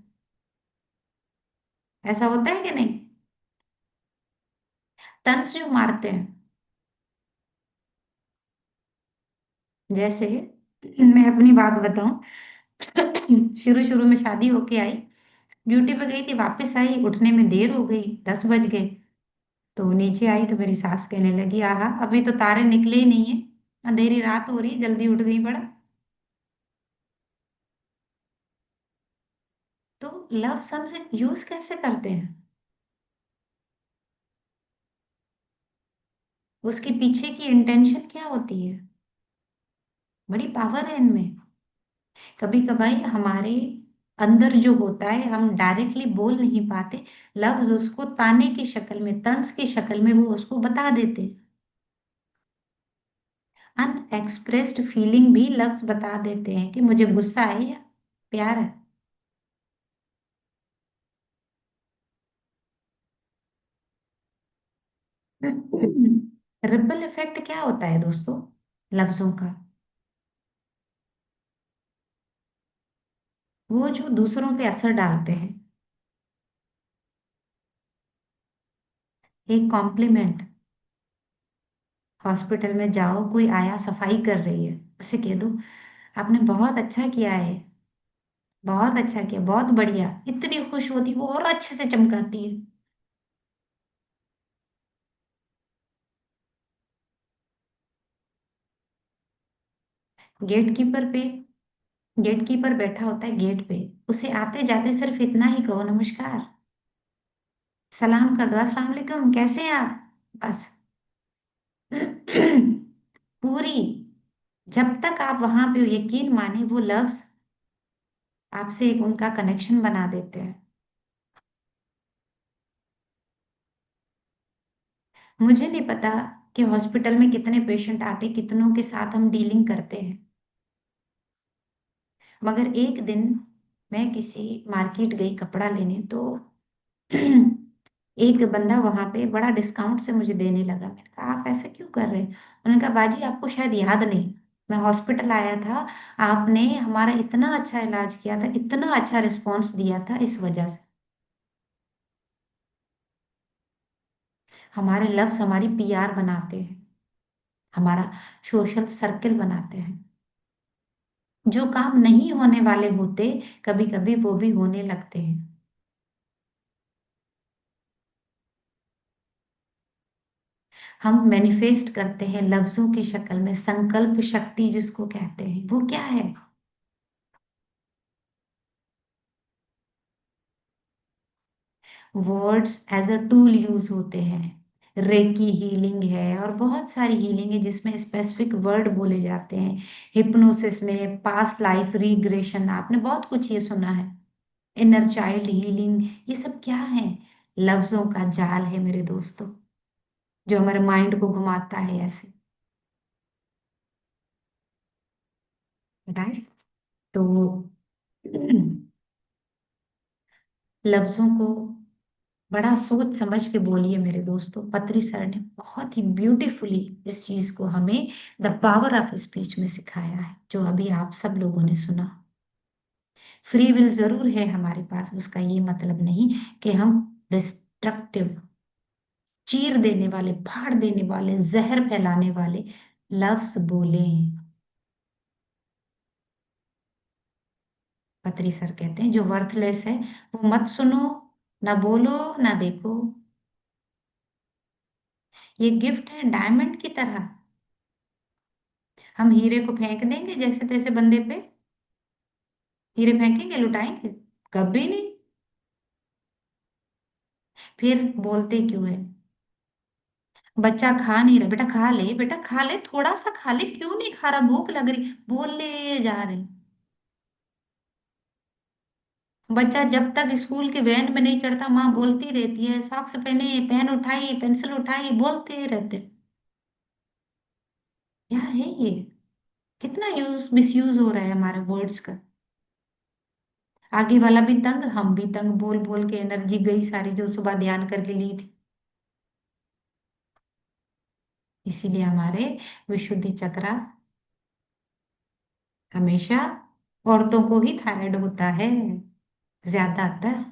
ऐसा होता है कि नहीं? तंज जो मारते हैं, जैसे मैं अपनी बात बताऊं। शुरू शुरू में शादी होके आई, ड्यूटी पे गई थी, वापस आई, उठने में देर हो गई, 10 बज गए। तो नीचे आई तो मेरी सास कहने लगी, आहा अभी तो तारे निकले ही नहीं है, अंधेरी रात हो रही, जल्दी उठ गई बड़ा। तो लफ्ज हम यूज कैसे करते हैं, उसके पीछे की इंटेंशन क्या होती है? बड़ी पावर है इनमें। कभी कभाई हमारे अंदर जो होता है हम डायरेक्टली बोल नहीं पाते, लफ्ज उसको ताने की शक्ल में, तंज की शक्ल में वो उसको बता देते। अनएक्सप्रेस्ड फीलिंग भी लफ्ज बता देते हैं कि मुझे गुस्सा है या प्यार है। रिपल इफेक्ट क्या होता है दोस्तों लफ्जों का? वो जो दूसरों पे असर डालते हैं। एक कॉम्प्लीमेंट, हॉस्पिटल में जाओ, कोई आया सफाई कर रही है, उसे कह दो आपने बहुत अच्छा किया है, बहुत अच्छा किया, बहुत बढ़िया, इतनी खुश होती वो और अच्छे से चमकाती है। गेट कीपर पे, गेट कीपर बैठा होता है गेट पे, उसे आते जाते सिर्फ इतना ही कहो, नमस्कार, सलाम कर दो, अस्सलाम वालेकुम, कैसे हैं आप, बस। पूरी, जब तक आप वहां पे यकीन माने, वो लफ्ज आपसे एक उनका कनेक्शन बना देते हैं। मुझे नहीं पता कि हॉस्पिटल में कितने पेशेंट आते, कितनों के साथ हम डीलिंग करते हैं, मगर एक दिन मैं किसी मार्केट गई कपड़ा लेने, तो एक बंदा वहां पे बड़ा डिस्काउंट से मुझे देने लगा। मैंने कहा आप ऐसा क्यों कर रहे हैं? उन्होंने कहा बाजी आपको शायद याद नहीं, मैं हॉस्पिटल आया था, आपने हमारा इतना अच्छा इलाज किया था, इतना अच्छा रिस्पॉन्स दिया था, इस वजह से। हमारे लफ्ज हमारी पीआर बनाते हैं, हमारा सोशल सर्कल बनाते हैं। जो काम नहीं होने वाले होते, कभी कभी वो भी होने लगते हैं। हम मैनिफेस्ट करते हैं लफ्जों की शक्ल में, संकल्प शक्ति जिसको कहते हैं, वो क्या है? Words as a tool use होते हैं। रेकी हीलिंग है और बहुत सारी हीलिंग है जिसमें स्पेसिफिक वर्ड बोले जाते हैं। हिप्नोसिस में पास्ट लाइफ रिग्रेशन, आपने बहुत कुछ ये सुना है। इनर चाइल्ड हीलिंग, ये सब क्या है? लफ्जों का जाल है मेरे दोस्तों, जो हमारे माइंड को घुमाता है ऐसे। राइट। तो लफ्जों को बड़ा सोच समझ के बोलिए मेरे दोस्तों। पत्री सर ने बहुत ही ब्यूटीफुली इस चीज को हमें द पावर ऑफ स्पीच में सिखाया है, जो अभी आप सब लोगों ने सुना। फ्री विल जरूर है हमारे पास, उसका ये मतलब नहीं कि हम डिस्ट्रक्टिव, चीर देने वाले, फाड़ देने वाले, जहर फैलाने वाले लफ्ज बोले। पत्री सर कहते हैं जो वर्थलेस है वो मत सुनो, ना बोलो, ना देखो। ये गिफ्ट है डायमंड की तरह। हम हीरे को फेंक देंगे जैसे तैसे बंदे पे? हीरे फेंकेंगे, लुटाएंगे? कभी नहीं। फिर बोलते क्यों है? बच्चा खा नहीं रहा, बेटा खा ले, बेटा खा ले, थोड़ा सा खा ले, क्यों नहीं खा रहा, भूख लग रही, बोल ले जा रहे। बच्चा जब तक स्कूल के वैन में नहीं चढ़ता माँ बोलती रहती है सॉक्स पहने, पेन उठाई, पेंसिल उठाई, बोलते रहते। क्या है ये? कितना यूज मिसयूज हो रहा है हमारे वर्ड्स का। आगे वाला भी तंग, हम भी तंग, बोल बोल के एनर्जी गई सारी जो सुबह ध्यान करके ली थी। इसीलिए हमारे विशुद्धि चक्रा हमेशा, औरतों को ही थायराइड होता है ज्यादातर।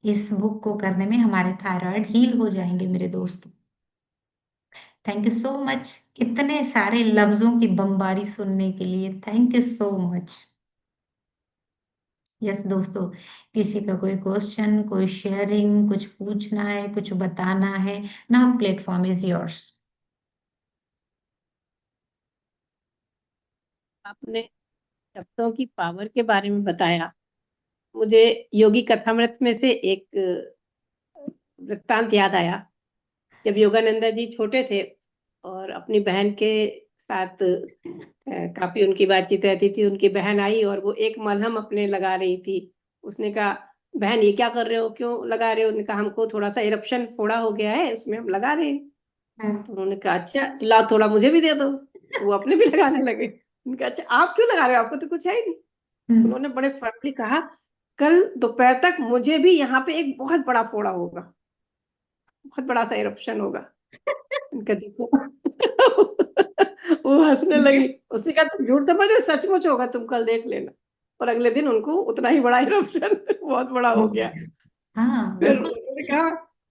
इस बुक को करने में हमारे थायराइड हील हो जाएंगे मेरे दोस्तों। थैंक यू सो मच, इतने सारे लफ्जों की बमबारी सुनने के लिए thank you so much. Yes दोस्तों, किसी का कोई क्वेश्चन, कोई शेयरिंग, कुछ पूछना है, कुछ बताना है, ना प्लेटफॉर्म इज योर्स। आपने शब्दों की पावर के बारे में बताया। मुझे योगी कथामृत में से एक वृत्तांत याद आया। जब योगानंदा जी छोटे थे और अपनी बहन के साथ काफी उनकी बातचीत रहती थी, उनकी बहन आई और वो एक मलहम अपने लगा रही थी। उसने कहा, बहन ये क्या कर रहे हो, क्यों लगा रहे हो? उन्होंने कहा, हमको थोड़ा सा इरप्शन फोड़ा हो गया है, उसमें हम लगा रहे हैं। हम्म। तो उन्होंने कहा, अच्छा तो लाओ थोड़ा मुझे भी दे दो। तो वो अपने भी लगाने लगे। उन्होंने कहा, अच्छा आप क्यों लगा रहे हो, आपको तो कुछ है ही नहीं। हम्म। उन्होंने बड़े फर्मली कहा, कल दोपहर तक मुझे भी यहाँ पे एक बहुत बड़ा फोड़ा होगा, बहुत बड़ा सा इरप्शन होगा। उनका देखो वो हंसने लगी। उसने कहा, तुम झूठ समझ रहे हो, सचमुच होगा, तुम कल देख लेना। और अगले दिन उनको उतना ही बड़ा इरप्शन बहुत बड़ा हो हो गया। गया। हाँ फिर बिल्कुल। उन्होंने कहा,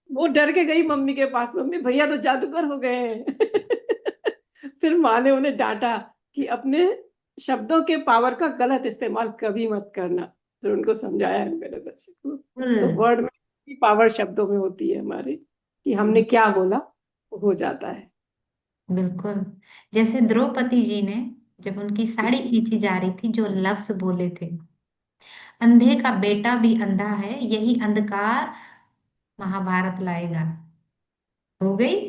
वो डर के गई मम्मी के पास, मम्मी भैया तो जादूगर हो गए हैं। फिर माँ ने उन्हें डांटा कि अपने शब्दों के पावर का गलत इस्तेमाल कभी मत करना। फिर उनको समझाया है मेरे बच्चे को। तो बिल्कुल। वर्ड में पावर शब्दों में होती है हमारी, कि हमने क्या बोला वो हो जाता है। बिल्कुल। जैसे द्रौपदी जी ने, जब उनकी साड़ी खींची जा रही थी, जो लफ्ज बोले थे, अंधे का बेटा भी अंधा है, यही अंधकार महाभारत लाएगा। हो गई।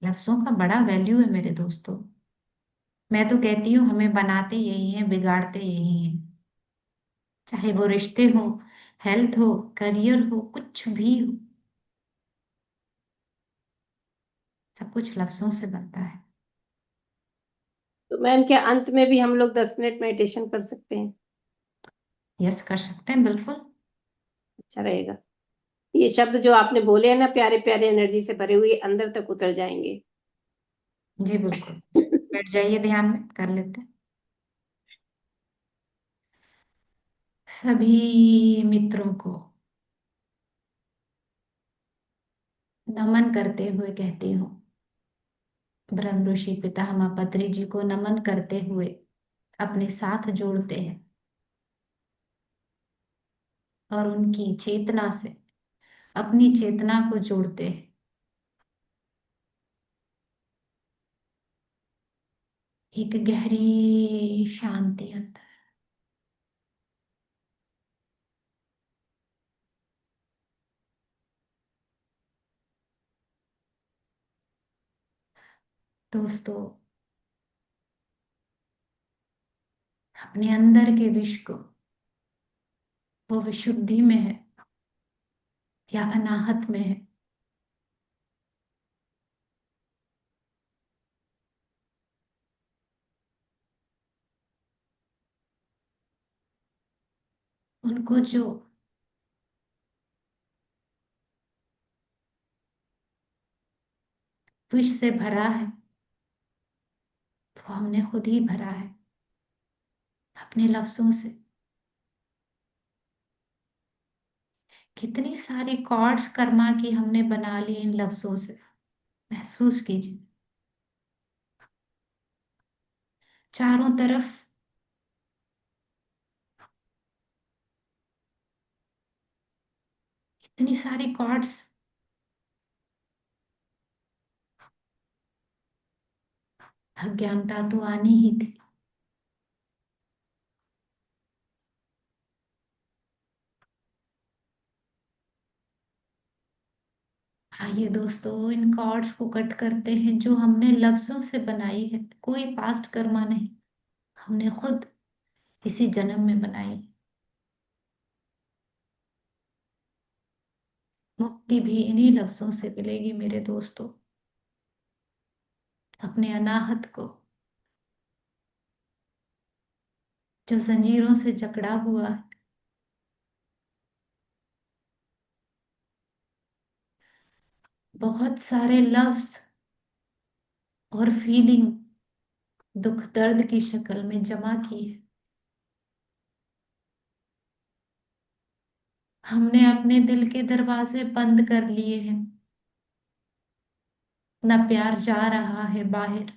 लफ्जों का बड़ा वैल्यू है मेरे दोस्तों। मैं तो कहती हूँ हमें बनाते यही हैं, बिगाड़ते यही हैं। चाहे वो रिश्ते हो, हेल्थ हो, करियर हो, कुछ भी हो, सब कुछ लफ्जों से बनता है। तो मैं इनके अंत में भी हम लोग 10 मिनट मेडिटेशन कर सकते हैं। यस, कर सकते हैं बिल्कुल। अच्छा रहेगा। ये शब्द जो आपने बोले हैं ना, प्यारे प्यारे एनर्जी से भरे हुए, अंदर तक उतर जाएंगे। जी बिल्कुल। बैठ जाइए, ध्यान में कर लेते हैं। सभी मित्रों को नमन करते हुए कहती हूँ, ब्रह्म ऋषि पितामह पत्री जी को नमन करते हुए अपने साथ जोड़ते हैं और उनकी चेतना से अपनी चेतना को जोड़ते हैं। एक गहरी शांति अंदर, दोस्तों, अपने अंदर के विष को, वो विशुद्धि में है या अनाहत में है, उनको जो विष से भरा है, वो हमने खुद ही भरा है अपने लफ्जों से। कितनी सारी कॉर्ड्स कर्मा की हमने बना ली इन लफ्जों से। महसूस कीजिए, चारों तरफ इतनी सारी कॉर्ड्स। अज्ञानता तो आनी ही थी। आइए दोस्तों, इन कॉर्ड्स को कट करते हैं जो हमने लफ्जों से बनाई है। कोई पास्ट कर्मा नहीं, हमने खुद इसी जन्म में बनाई। मुक्ति भी इन्हीं लफ्जों से मिलेगी मेरे दोस्तों। अपने अनाहत को, जो जंजीरों से जकड़ा हुआ है, बहुत सारे लफ्ज और फीलिंग दुख दर्द की शक्ल में जमा की है। हमने अपने दिल के दरवाजे बंद कर लिए हैं। न प्यार जा रहा है बाहर,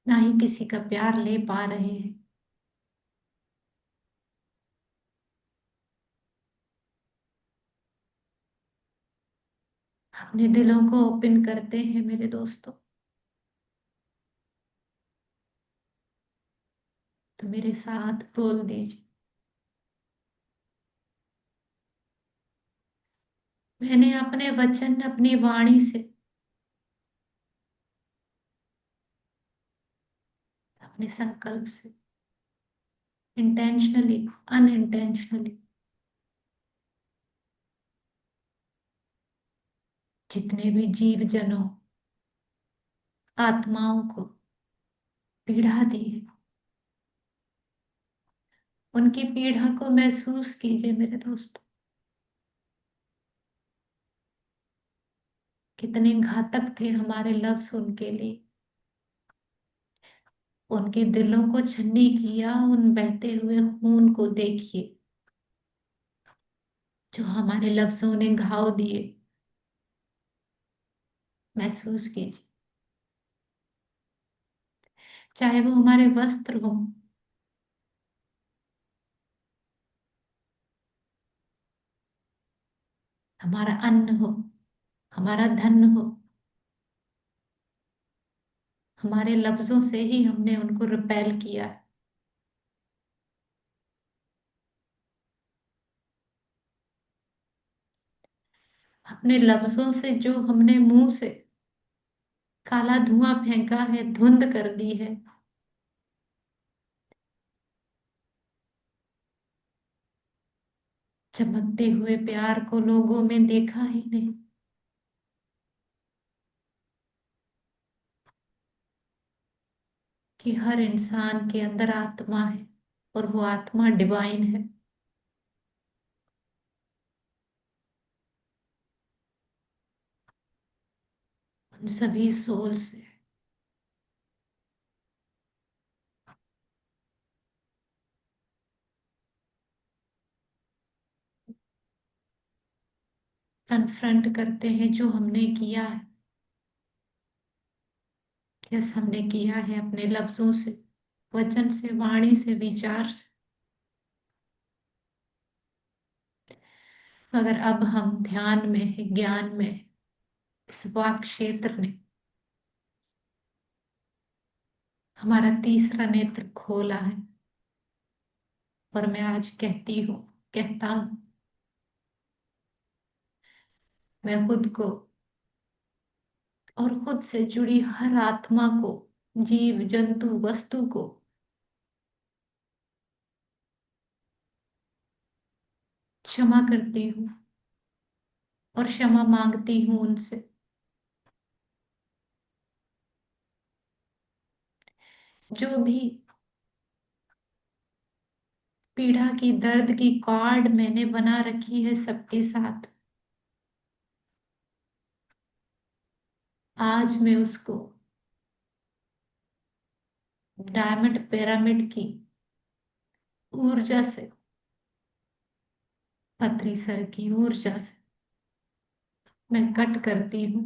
ना ही किसी का प्यार ले पा रहे हैं। अपने दिलों को ओपन करते हैं मेरे दोस्तों। तो मेरे साथ बोल दीजिए, मैंने अपने वचन अपनी वाणी से, अपने संकल्प से, इंटेंशनली अनइंटेंशनली, जितने भी जीव जनों, आत्माओं को पीड़ा दी है, उनकी पीड़ा को महसूस कीजिए मेरे दोस्तों। कितने घातक थे हमारे लफ्ज उनके लिए। उनके दिलों को छन्नी किया, उन बहते हुए खून को देखिए जो हमारे लफ्जों ने घाव दिए। महसूस कीजिए, चाहे वो हमारे वस्त्र हो, हमारा अन्न हो, हमारा धन हो। हमारे लफ्जों से ही हमने उनको रिपेल किया है। अपने लफ्जों से जो हमने मुंह से काला धुआं फेंका है, धुंध कर दी है। चमकते हुए प्यार को लोगों में देखा ही नहीं। कि हर इंसान के अंदर आत्मा है और वो आत्मा डिवाइन है। उन सभी सोल से कन्फ्रंट करते हैं जो हमने किया है। यस, हमने किया है अपने लफ्जों से, वचन से, वाणी से, विचार से। मगर अब हम ध्यान में है, ज्ञान में है। इस वाक क्षेत्र ने हमारा तीसरा नेत्र खोला है। और मैं आज कहती हूँ, कहता हूँ, मैं खुद को और खुद से जुड़ी हर आत्मा को, जीव जंतु वस्तु को क्षमा करती हूँ और क्षमा मांगती हूँ उनसे। जो भी पीड़ा की, दर्द की कार्ड मैंने बना रखी है सबके साथ, आज मैं उसको डायमंड पिरामिड की ऊर्जा से, पतरी सर की ऊर्जा से मैं कट करती हूँ।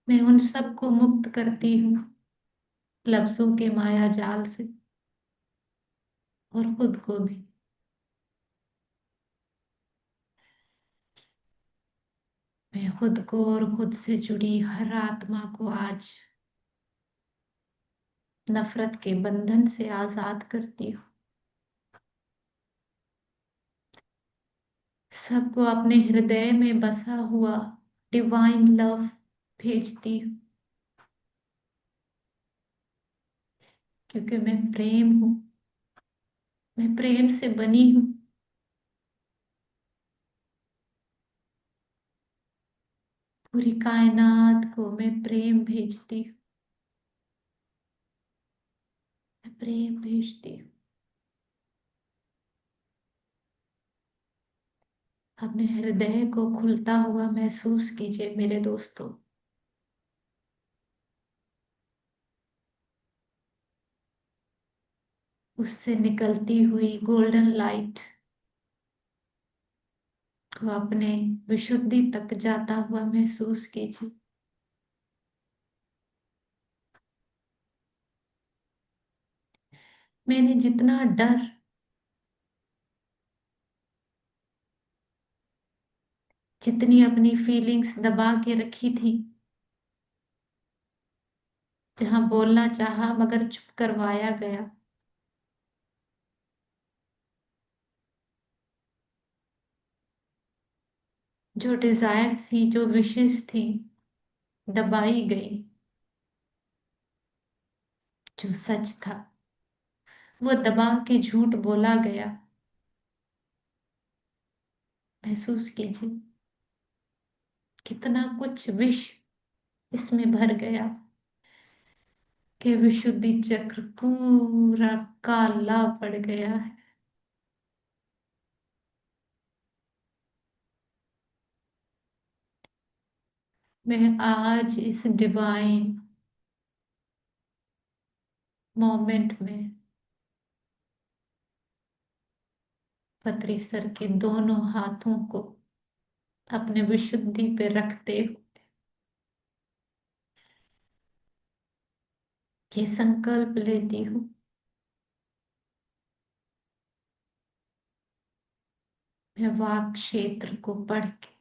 मैं उन सबको मुक्त करती हूँ लफ्जों के माया जाल से, और खुद को भी। मैं खुद को और खुद से जुड़ी हर आत्मा को आज नफरत के बंधन से आजाद करती हूँ। सबको अपने हृदय में बसा हुआ डिवाइन लव भेजती हूँ, क्योंकि मैं प्रेम हूँ। मैं प्रेम से बनी हूँ। पूरी कायनात को मैं प्रेम भेजती हूँ। मैं प्रेम भेजती हूँ। अपने हृदय को खुलता हुआ महसूस कीजिए मेरे दोस्तों। उससे निकलती हुई गोल्डन लाइट को अपने विशुद्धि तक जाता हुआ महसूस कीजिए। मैंने जितना डर, जितनी अपनी फीलिंग्स दबा के रखी थी, जहां बोलना चाहा मगर चुप करवाया गया, जो डिजायर थी, जो विशेष थी, दबाई गई, जो सच था वो दबा के झूठ बोला गया। महसूस कीजिए कितना कुछ विष इसमें भर गया कि विशुद्धि चक्र पूरा काला पड़ गया है। मैं आज इस डिवाइन मोमेंट में पतरी सर के दोनों हाथों को अपने विशुद्धि पे रखते हुए ये संकल्प लेती हूँ, मैं वाक क्षेत्र को पढ़ के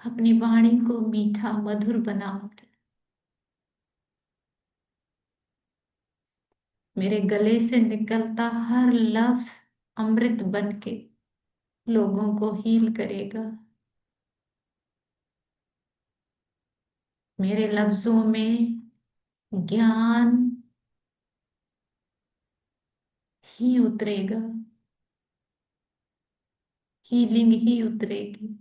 अपनी वाणी को मीठा मधुर बनाऊंगी। मेरे गले से निकलता हर लफ्ज अमृत बन के लोगों को हील करेगा। मेरे लफ्जों में ज्ञान ही उतरेगा, हीलिंग ही उतरेगी।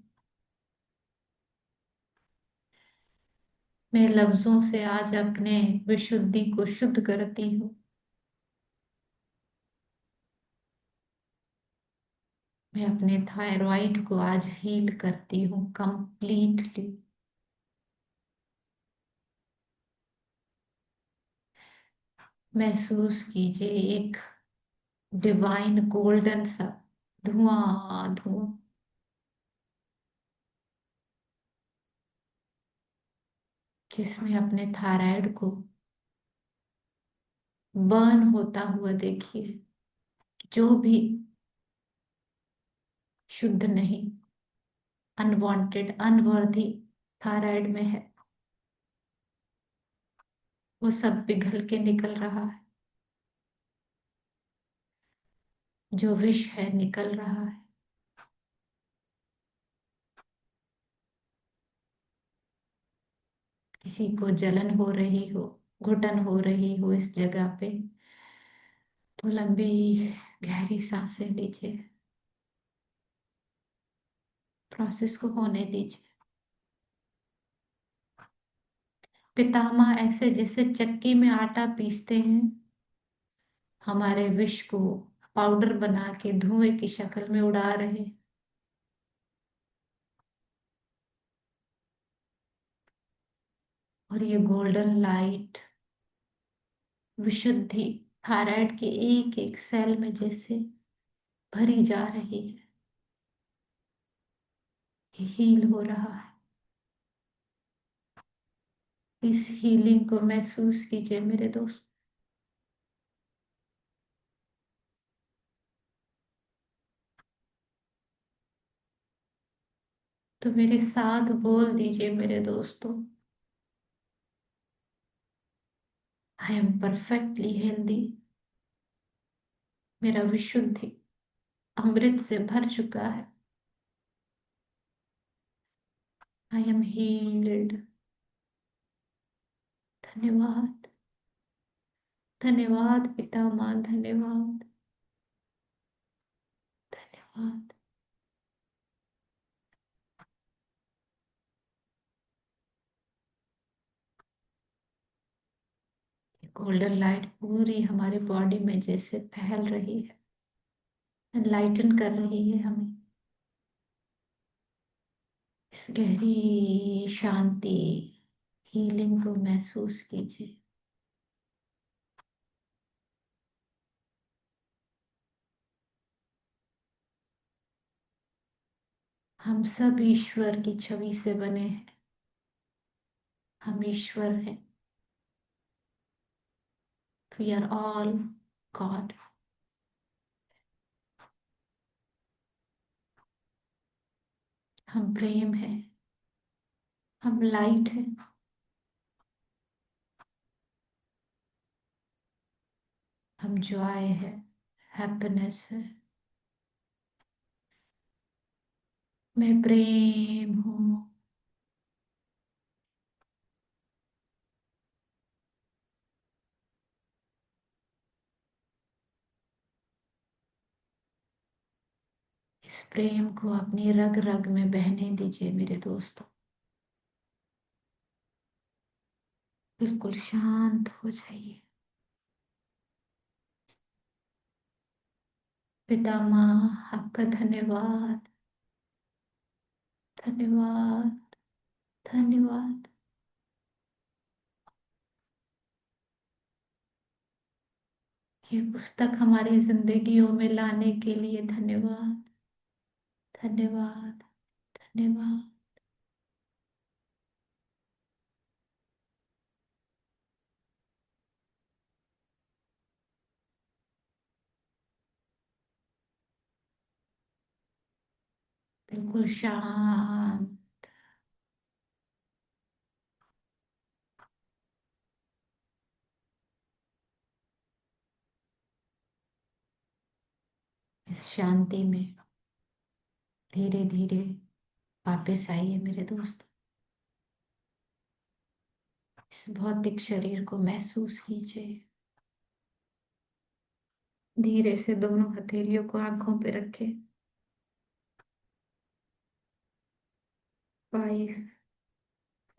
मैं लफ्जों से आज अपने विशुद्धि को शुद्ध करती हूँ। मैं अपने थायराइड को आज हील करती हूँ कंप्लीटली। महसूस कीजिए एक डिवाइन गोल्डन सा धुआं धुआं, जिसमें अपने थायराइड को बर्न होता हुआ देखिए। जो भी शुद्ध नहीं, अनवांटेड, अनवर्दी थायराइड में है, वो सब पिघल के निकल रहा है। जो विष है निकल रहा है। किसी को जलन हो रही हो, घुटन हो रही हो इस जगह पे, तो लंबी गहरी सांसें लीजिए। प्रोसेस को होने दीजिए। पितामह ऐसे जैसे चक्की में आटा पीसते हैं, हमारे विष को पाउडर बना के धुएं की शक्ल में उड़ा रहे। और ये गोल्डन लाइट विशुद्धि थायराइड के एक एक सेल में जैसे भरी जा रही है, हील हो रहा है। इस हीलिंग को महसूस कीजिए मेरे दोस्त। तो मेरे साथ बोल दीजिए मेरे दोस्तों, आई एम परफेक्टली हेल्दी। मेरा विशुद्धि अमृत से भर चुका है। I am heeled. धन्यवाद। धन्यवाद पितामह, धन्यवाद। धन्यवाद। गोल्डन लाइट पूरी हमारी बॉडी में जैसे फैल रही है, एनलाइटन कर रही है हमें। इस गहरी शांति हीलिंग को महसूस कीजिए। हम सब ईश्वर की छवि से बने हैं। हम ईश्वर हैं। We are all God. हम प्रेम हैं। हम लाइट हैं। हम जॉय है, हैप्पीनेस है। मैं प्रेम हूँ। इस प्रेम को अपनी रग रग में बहने दीजिए मेरे दोस्तों। बिल्कुल शांत हो जाइए। पितामह आपका धन्यवाद। धन्यवाद। धन्यवाद। ये पुस्तक हमारी जिंदगियों में लाने के लिए धन्यवाद। धन्यवाद। धन्यवाद। बिल्कुल शांत। इस शांति में धीरे धीरे वापस आइए मेरे दोस्त। इस भौतिक शरीर को महसूस कीजिए। धीरे से दोनों हथेलियों को आंखों पे रखें। 5,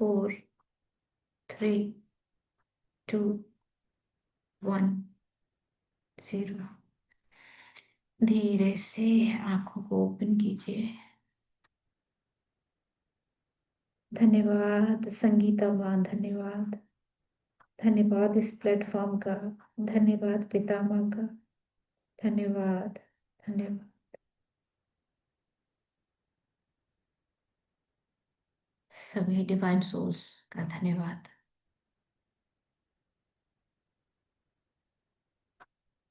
4, 3, 2, 1, 0। धीरे से आंखों को ओपन कीजिए। धन्यवाद संगीता माँ, धन्यवाद। धन्यवाद इस प्लेटफॉर्म का। धन्यवाद पितामह का। धन्यवाद। धन्यवाद सभी डिवाइन सोल्स का। धन्यवाद।